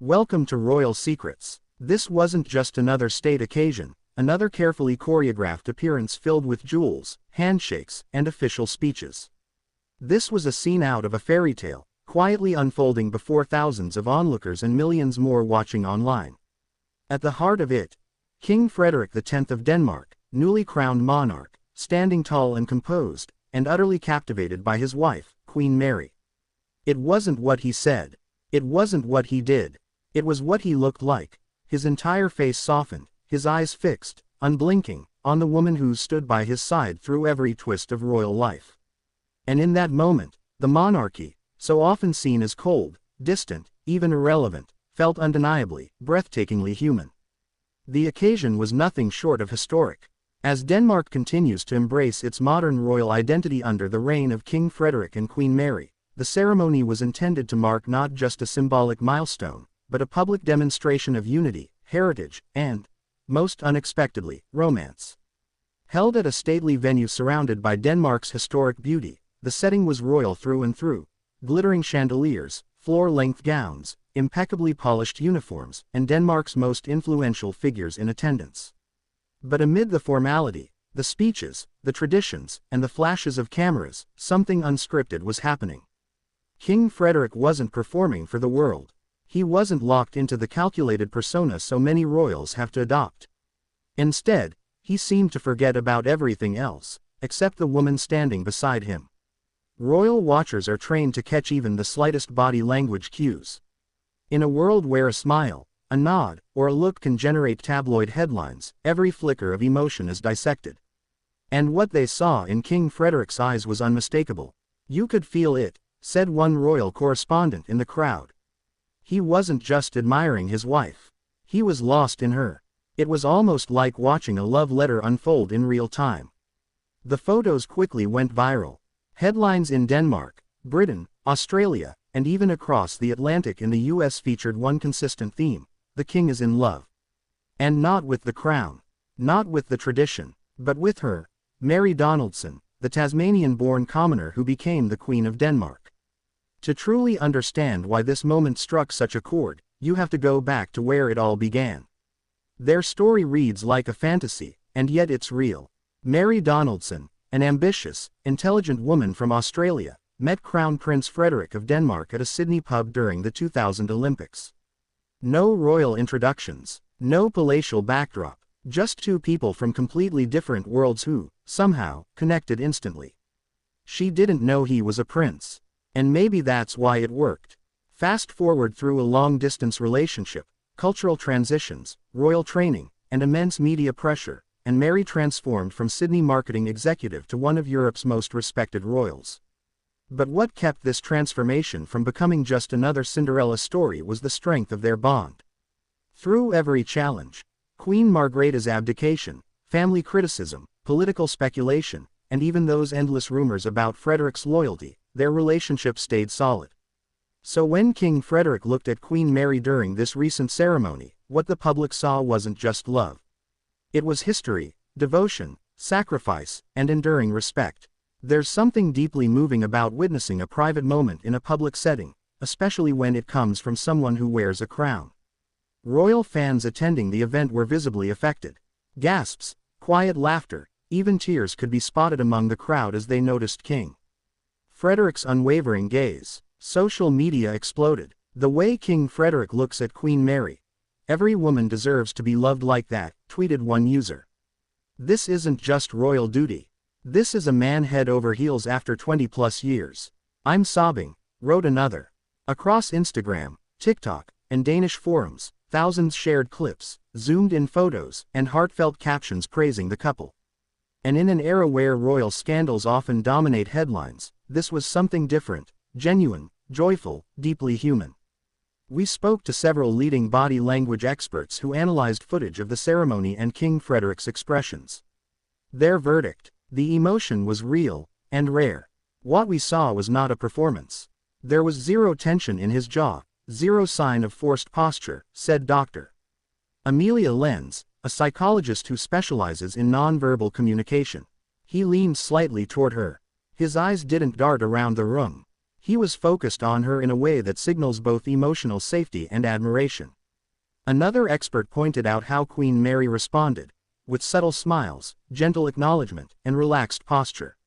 Welcome to Royal Secrets. This wasn't just another state occasion, another carefully choreographed appearance filled with jewels, handshakes, and official speeches. This was a scene out of a fairy tale, quietly unfolding before thousands of onlookers and millions more watching online. At the heart of it, King Frederik X of Denmark, newly crowned monarch, standing tall and composed, and utterly captivated by his wife, Queen Mary. It wasn't what he said. It wasn't what he did. It was what he looked like, his entire face softened, his eyes fixed, unblinking, on the woman who stood by his side through every twist of royal life. And in that moment, the monarchy, so often seen as cold, distant, even irrelevant, felt undeniably, breathtakingly human. The occasion was nothing short of historic. As Denmark continues to embrace its modern royal identity under the reign of King Frederik and Queen Mary, the ceremony was intended to mark not just a symbolic milestone, but a public demonstration of unity, heritage, and, most unexpectedly, romance. Held at a stately venue surrounded by Denmark's historic beauty, the setting was royal through and through: glittering chandeliers, floor-length gowns, impeccably polished uniforms, and Denmark's most influential figures in attendance. But amid the formality, the speeches, the traditions, and the flashes of cameras, something unscripted was happening. King Frederik wasn't performing for the world. He wasn't locked into the calculated persona so many royals have to adopt. Instead, he seemed to forget about everything else, except the woman standing beside him. Royal watchers are trained to catch even the slightest body language cues. In a world where a smile, a nod, or a look can generate tabloid headlines, every flicker of emotion is dissected. And what they saw in King Frederik's eyes was unmistakable. "You could feel it," said one royal correspondent in the crowd. He wasn't just admiring his wife. He was lost in her. It was almost like watching a love letter unfold in real time. The photos quickly went viral. Headlines in Denmark, Britain, Australia, and even across the Atlantic in the US featured one consistent theme: the king is in love. And not with the crown. Not with the tradition. But with her, Mary Donaldson, the Tasmanian-born commoner who became the Queen of Denmark. To truly understand why this moment struck such a chord, you have to go back to where it all began. Their story reads like a fantasy, and yet it's real. Mary Donaldson, an ambitious, intelligent woman from Australia, met Crown Prince Frederick of Denmark at a Sydney pub during the 2000 Olympics. No royal introductions, no palatial backdrop, just two people from completely different worlds who, somehow, connected instantly. She didn't know he was a prince. And maybe that's why it worked. Fast forward through a long-distance relationship, cultural transitions, royal training, and immense media pressure, and Mary transformed from Sydney marketing executive to one of Europe's most respected royals. But what kept this transformation from becoming just another Cinderella story was the strength of their bond. Through every challenge, Queen Margrethe's abdication, family criticism, political speculation, and even those endless rumors about Frederick's loyalty, their relationship stayed solid. So when King Frederik looked at Queen Mary during this recent ceremony, what the public saw wasn't just love. It was history, devotion, sacrifice, and enduring respect. There's something deeply moving about witnessing a private moment in a public setting, especially when it comes from someone who wears a crown. Royal fans attending the event were visibly affected. Gasps, quiet laughter, even tears could be spotted among the crowd as they noticed King Frederik's unwavering gaze. Social media exploded. "The way King Frederik looks at Queen Mary. Every woman deserves to be loved like that," tweeted one user. "This isn't just royal duty. This is a man head over heels after 20+ years. I'm sobbing," wrote another. Across Instagram, TikTok, and Danish forums, thousands shared clips, zoomed-in photos, and heartfelt captions praising the couple. And in an era where royal scandals often dominate headlines, this was something different, genuine, joyful, deeply human. We spoke to several leading body language experts who analyzed footage of the ceremony and King Frederik's expressions. Their verdict: the emotion was real and rare. What we saw was not a performance. There was zero tension in his jaw, zero sign of forced posture, said Dr. Amelia Lenz, a psychologist who specializes in nonverbal communication. He leaned slightly toward her. His eyes didn't dart around the room. He was focused on her in a way that signals both emotional safety and admiration. Another expert pointed out how Queen Mary responded, with subtle smiles, gentle acknowledgement, and relaxed posture.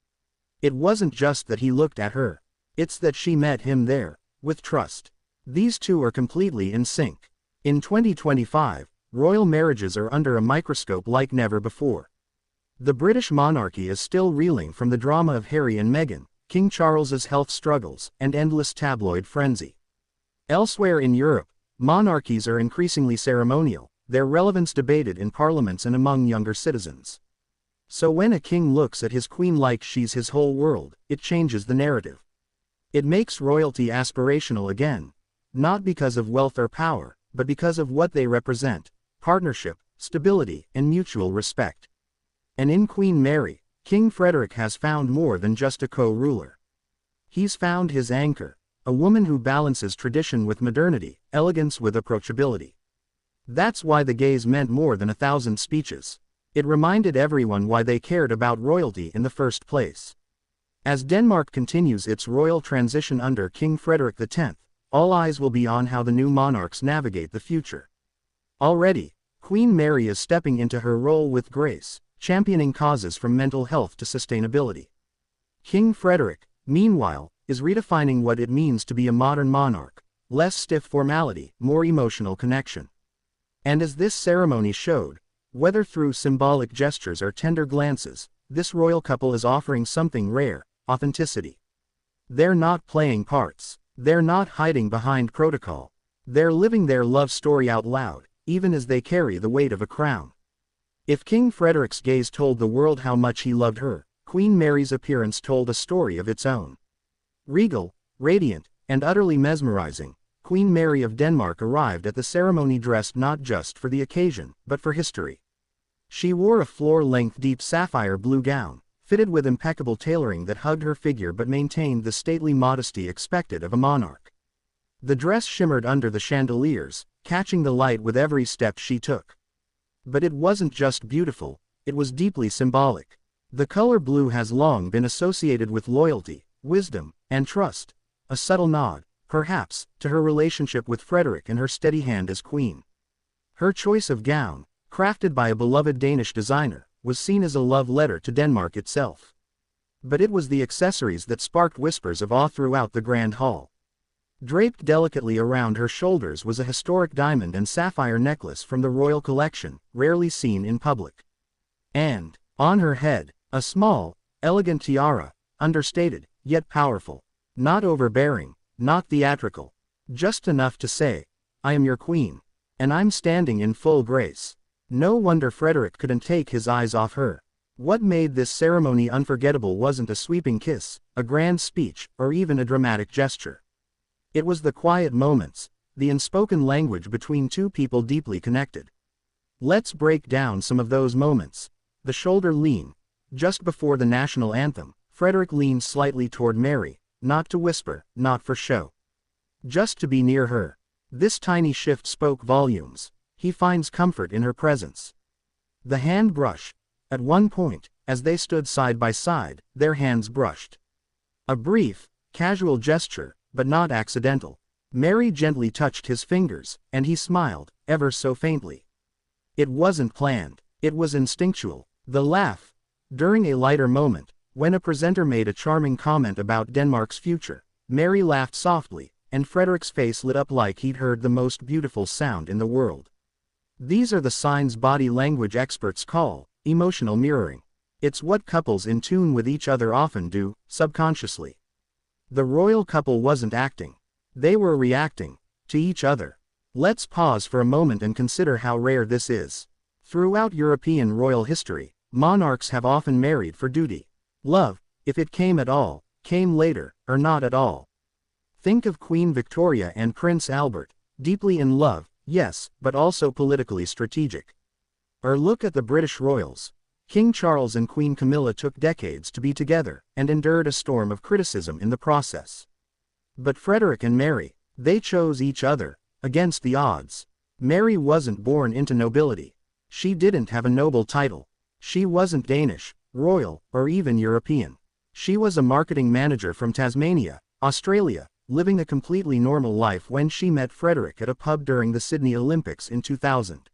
It wasn't just that he looked at her. It's that she met him there, with trust. These two are completely in sync. In 2025, royal marriages are under a microscope like never before. The British monarchy is still reeling from the drama of Harry and Meghan, King Charles's health struggles, and endless tabloid frenzy. Elsewhere in Europe, monarchies are increasingly ceremonial, their relevance debated in parliaments and among younger citizens. So when a king looks at his queen like she's his whole world, it changes the narrative. It makes royalty aspirational again, not because of wealth or power, but because of what they represent: partnership, stability, and mutual respect. And in Queen Mary, King Frederick has found more than just a co-ruler. He's found his anchor, a woman who balances tradition with modernity, elegance with approachability. That's why the gaze meant more than 1,000 speeches. It reminded everyone why they cared about royalty in the first place. As Denmark continues its royal transition under King Frederik X, all eyes will be on how the new monarchs navigate the future. Already, Queen Mary is stepping into her role with grace, championing causes from mental health to sustainability. King Frederick, meanwhile, is redefining what it means to be a modern monarch: less stiff formality, more emotional connection. And as this ceremony showed, whether through symbolic gestures or tender glances, this royal couple is offering something rare: authenticity. They're not playing parts. They're not hiding behind protocol. They're living their love story out loud, even as they carry the weight of a crown. If King Frederick's gaze told the world how much he loved her, Queen Mary's appearance told a story of its own. Regal, radiant, and utterly mesmerizing, Queen Mary of Denmark arrived at the ceremony dressed not just for the occasion, but for history. She wore a floor-length deep sapphire blue gown, fitted with impeccable tailoring that hugged her figure but maintained the stately modesty expected of a monarch. The dress shimmered under the chandeliers, catching the light with every step she took. But it wasn't just beautiful, it was deeply symbolic. The color blue has long been associated with loyalty, wisdom, and trust, a subtle nod, perhaps, to her relationship with Frederick and her steady hand as queen. Her choice of gown, crafted by a beloved Danish designer, was seen as a love letter to Denmark itself. But it was the accessories that sparked whispers of awe throughout the grand hall. Draped delicately around her shoulders was a historic diamond and sapphire necklace from the royal collection, rarely seen in public. And, on her head, a small, elegant tiara, understated, yet powerful. Not overbearing, not theatrical. Just enough to say, "I am your queen. And I'm standing in full grace." No wonder Frederick couldn't take his eyes off her. What made this ceremony unforgettable wasn't a sweeping kiss, a grand speech, or even a dramatic gesture. It was the quiet moments, the unspoken language between two people deeply connected. Let's break down some of those moments. The shoulder lean. Just before the national anthem, Frederick leaned slightly toward Mary, not to whisper, not for show. Just to be near her. This tiny shift spoke volumes. He finds comfort in her presence. The hand brush. At one point, as they stood side by side, their hands brushed. A brief, casual gesture, but not accidental. Mary gently touched his fingers, and he smiled, ever so faintly. It wasn't planned. It was instinctual. The laugh. During a lighter moment, when a presenter made a charming comment about Denmark's future, Mary laughed softly, and Frederick's face lit up like he'd heard the most beautiful sound in the world. These are the signs body language experts call emotional mirroring. It's what couples in tune with each other often do, subconsciously. The royal couple wasn't acting. They were reacting to each other. Let's pause for a moment and consider how rare this is. Throughout European royal history, monarchs have often married for duty. Love, if it came at all, came later, or not at all. Think of Queen Victoria and Prince Albert, deeply in love, yes, but also politically strategic. Or look at the British royals. King Charles and Queen Camilla took decades to be together, and endured a storm of criticism in the process. But Frederick and Mary, they chose each other, against the odds. Mary wasn't born into nobility. She didn't have a noble title. She wasn't Danish, royal, or even European. She was a marketing manager from Tasmania, Australia, living a completely normal life when she met Frederick at a pub during the Sydney Olympics in 2000.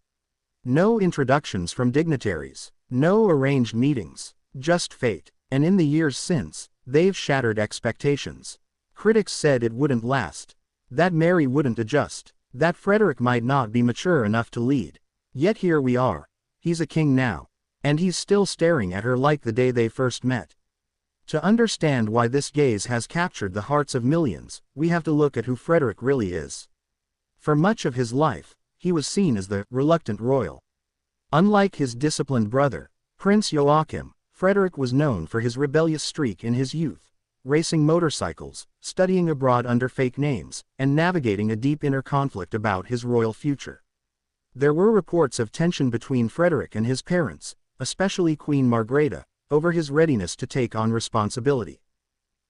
No introductions from dignitaries, no arranged meetings, just fate. And in the years since, they've shattered expectations. Critics said it wouldn't last, that Mary wouldn't adjust, that Frederick might not be mature enough to lead. Yet here we are. He's a king now. And he's still staring at her like the day they first met. To understand why this gaze has captured the hearts of millions, we have to look at who Frederick really is. For much of his life, he was seen as the reluctant royal. Unlike his disciplined brother, Prince Joachim, Frederick was known for his rebellious streak in his youth, racing motorcycles, studying abroad under fake names, and navigating a deep inner conflict about his royal future. There were reports of tension between Frederick and his parents, especially Queen Margrethe, over his readiness to take on responsibility.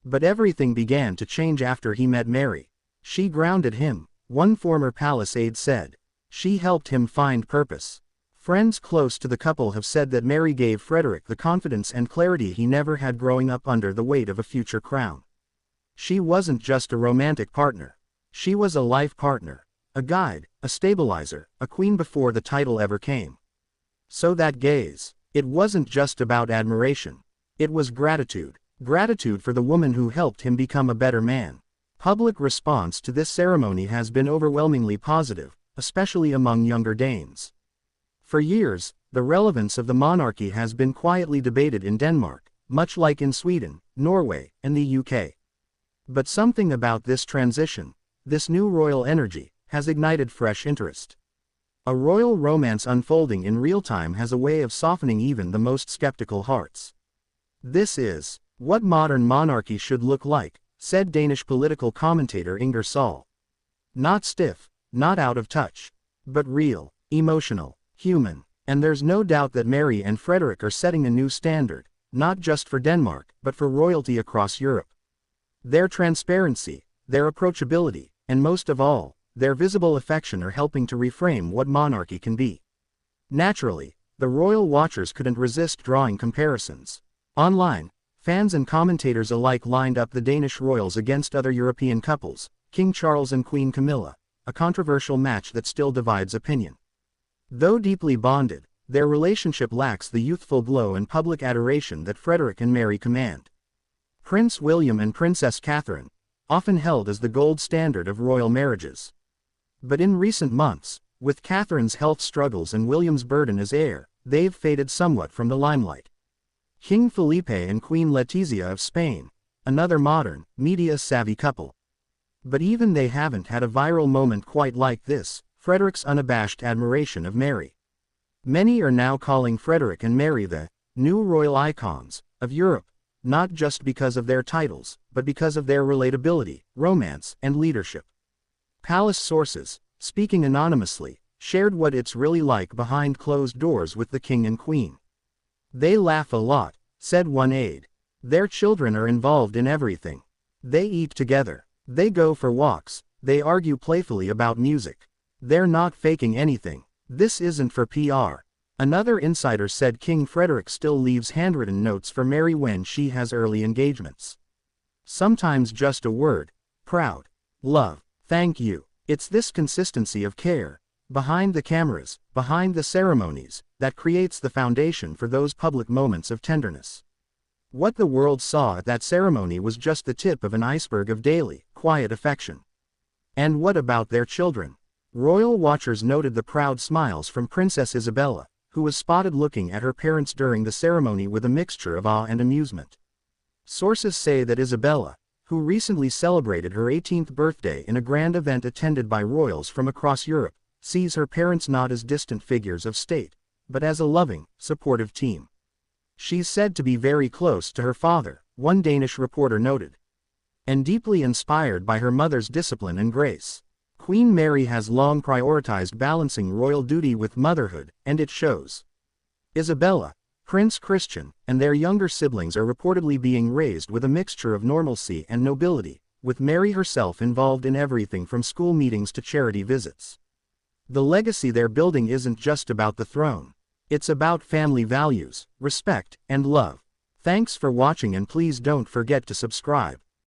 But everything began to change after he met Mary. She grounded him, one former palace aide said. She helped him find purpose. Friends close to the couple have said that Mary gave Frederick the confidence and clarity he never had growing up under the weight of a future crown. She wasn't just a romantic partner. She was a life partner, a guide, a stabilizer, a queen before the title ever came. So that gaze, it wasn't just about admiration. It was gratitude. Gratitude for the woman who helped him become a better man. Public response to this ceremony has been overwhelmingly positive, especially among younger Danes. For years, the relevance of the monarchy has been quietly debated in Denmark, much like in Sweden, Norway, and the UK. But something about this transition, this new royal energy, has ignited fresh interest. A royal romance unfolding in real time has a way of softening even the most skeptical hearts. This is what modern monarchy should look like, said Danish political commentator Inger Sahl. Not stiff, not out of touch, but real, emotional, human. And there's no doubt that Mary and Frederick are setting a new standard, not just for Denmark, but for royalty across Europe. Their transparency, their approachability, and most of all, their visible affection are helping to reframe what monarchy can be. Naturally, the royal watchers couldn't resist drawing comparisons. Online, fans and commentators alike lined up the Danish royals against other European couples, King Charles and Queen Camilla, a controversial match that still divides opinion. Though deeply bonded, their relationship lacks the youthful glow and public adoration that Frederick and Mary command. Prince William and Princess Catherine, often held as the gold standard of royal marriages. But in recent months, with Catherine's health struggles and William's burden as heir, they've faded somewhat from the limelight. King Felipe and Queen Letizia of Spain, another modern, media-savvy couple. But even they haven't had a viral moment quite like this, Frederick's unabashed admiration of Mary. Many are now calling Frederick and Mary the new royal icons of Europe, not just because of their titles, but because of their relatability, romance, and leadership. Palace sources, speaking anonymously, shared what it's really like behind closed doors with the king and queen. They laugh a lot, said one aide. Their children are involved in everything. They eat together. They go for walks. They argue playfully about music. They're not faking anything. This isn't for PR. Another insider said King Frederik still leaves handwritten notes for Mary when she has early engagements. Sometimes just a word. Proud. Love. Thank you. It's this consistency of care, behind the cameras, behind the ceremonies, that creates the foundation for those public moments of tenderness. What the world saw at that ceremony was just the tip of an iceberg of daily, quiet affection. And what about their children? Royal watchers noted the proud smiles from Princess Isabella, who was spotted looking at her parents during the ceremony with a mixture of awe and amusement. Sources say that Isabella, who recently celebrated her 18th birthday in a grand event attended by royals from across Europe, sees her parents not as distant figures of state, but as a loving, supportive team. She's said to be very close to her father, one Danish reporter noted, and deeply inspired by her mother's discipline and grace. Queen Mary has long prioritized balancing royal duty with motherhood, and it shows. Isabella, Prince Christian, and their younger siblings are reportedly being raised with a mixture of normalcy and nobility, with Mary herself involved in everything from school meetings to charity visits. The legacy they're building isn't just about the throne. It's about family values, respect, and love. Thanks for watching, and please don't forget to subscribe.